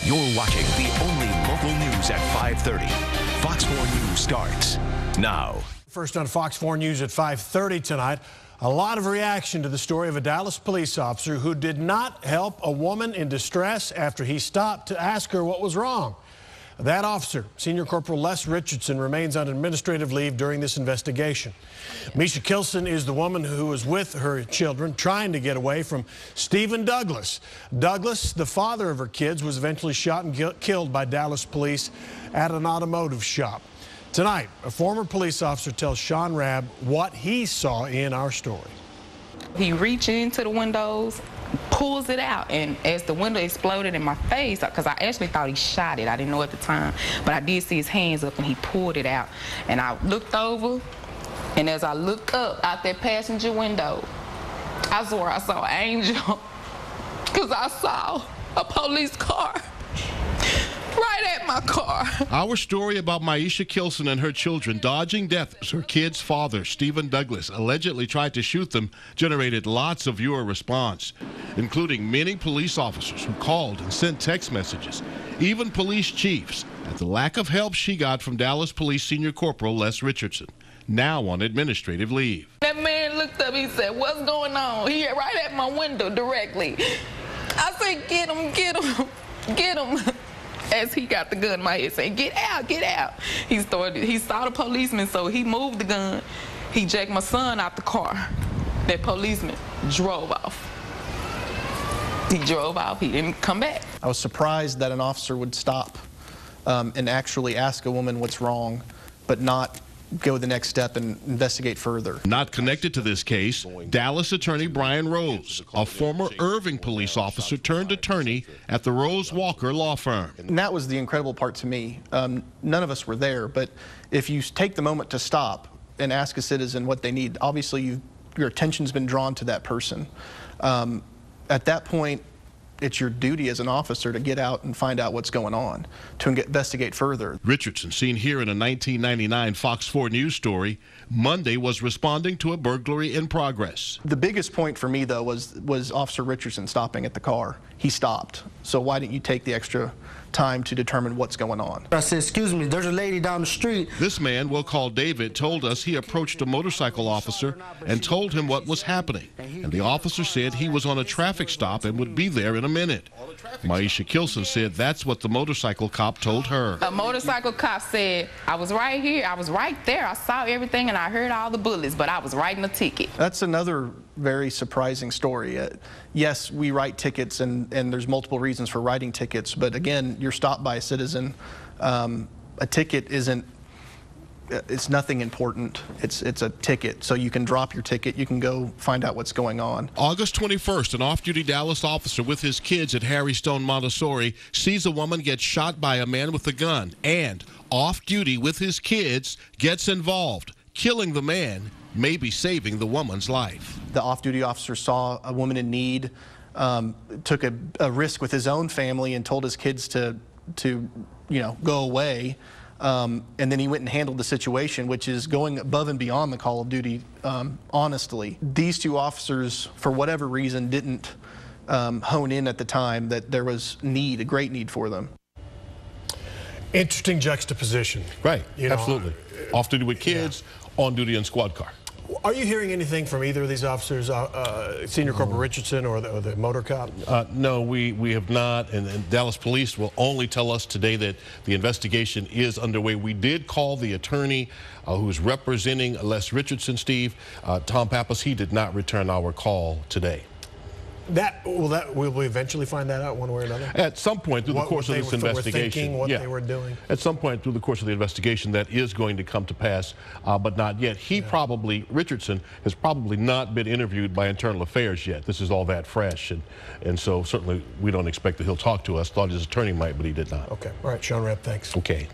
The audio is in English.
You're watching the only local news at 5:30. Fox 4 News starts now. First on Fox 4 News at 5:30 tonight, a lot of reaction to the story of a Dallas police officer who did not help a woman in distress after he stopped to ask her what was wrong. That officer, Senior Cpl Les Richardson, remains on administrative leave during this investigation. Misha Kilson is the woman who was with her children trying to get away from Stephen Douglas. Douglas, the father of her kids, was eventually shot and killed by Dallas police at an automotive shop. Tonight, a former police officer tells Shaun Rabb what he saw in our story. He reached into the windows, pulls it out, and as the window exploded in my face, because I actually thought he shot it, I didn't know at the time, but I did see his hands up and he pulled it out. And I looked over, and as I looked up out that passenger window, I swore I saw an angel, because I saw a police car right at my car. Our story about Misha Kilson and her children dodging death as her kid's father, Stephen Douglas, allegedly tried to shoot them, generated lots of viewer response, including many police officers who called and sent text messages, even police chiefs, at the lack of help she got from Dallas Police Senior Cpl Les Richardson, now on administrative leave. That man looked up, he said, "What's going on?" He hit right at my window directly. I said, "Get him, get him, get him." As he got the gun in my head saying, "Get out, get out." He saw the policeman, so he moved the gun. He jacked my son out the car. That policeman drove off. He drove off, he didn't come back. I was surprised that an officer would stop and actually ask a woman what's wrong, but not go the next step and investigate further. Not connected to this case, Dallas attorney Bryan Rose, a former Irving police officer turned attorney at the Rose Walker law firm. And that was the incredible part to me. None of us were there, but if you take the moment to stop and ask a citizen what they need, obviously your attention's been drawn to that person. At that point, it's your duty as an officer to get out and find out what's going on, to investigate further. Richardson, seen here in a 1999 Fox 4 News story, Monday was responding to a burglary in progress. The biggest point for me, though, was Officer Richardson stopping at the car. He stopped. So why didn't you take the extra time to determine what's going on? I said, "Excuse me, there's a lady down the street." This man, we'll call David, told us he approached a motorcycle officer and told him what was happening. And the officer said he was on a traffic stop and would be there in a minute. Misha Kilson said that's what the motorcycle cop told her. A motorcycle cop said, "I was right here, I was right there, I saw everything and I heard all the bullets, but I was writing a ticket." That's another very surprising story. Yes, we write tickets and there's multiple reasons for writing tickets, but again, you're stopped by a citizen. A ticket it's nothing important. It's a ticket, so you can drop your ticket, you can go find out what's going on. August 21st, an off-duty Dallas officer with his kids at Harry Stone Montessori sees a woman get shot by a man with a gun, and off-duty with his kids gets involved, killing the man, maybe saving the woman's life. The off-duty officer saw a woman in need, took a risk with his own family and told his kids to go away. And then he went and handled the situation, which is going above and beyond the call of duty, honestly. These two officers, for whatever reason, didn't hone in at the time that there was a great need for them. Interesting juxtaposition. Right, absolutely. Off duty with kids, on duty in squad car. Are you hearing anything from either of these officers, Senior Cpl Richardson or the motor cop? No, we have not, and Dallas Police will only tell us today that the investigation is underway. We did call the attorney who's representing Les Richardson, Steve, Tom Pappas. He did not return our call today. Will we eventually find that out one way or another? At some point through the course of this investigation. What they were doing? At some point through the course of the investigation, that is going to come to pass, but not yet. Richardson has probably not been interviewed by Internal Affairs yet. This is all that fresh, and so certainly we don't expect that he'll talk to us. Thought his attorney might, but he did not. Okay. All right, Shaun Rabb, thanks. Okay.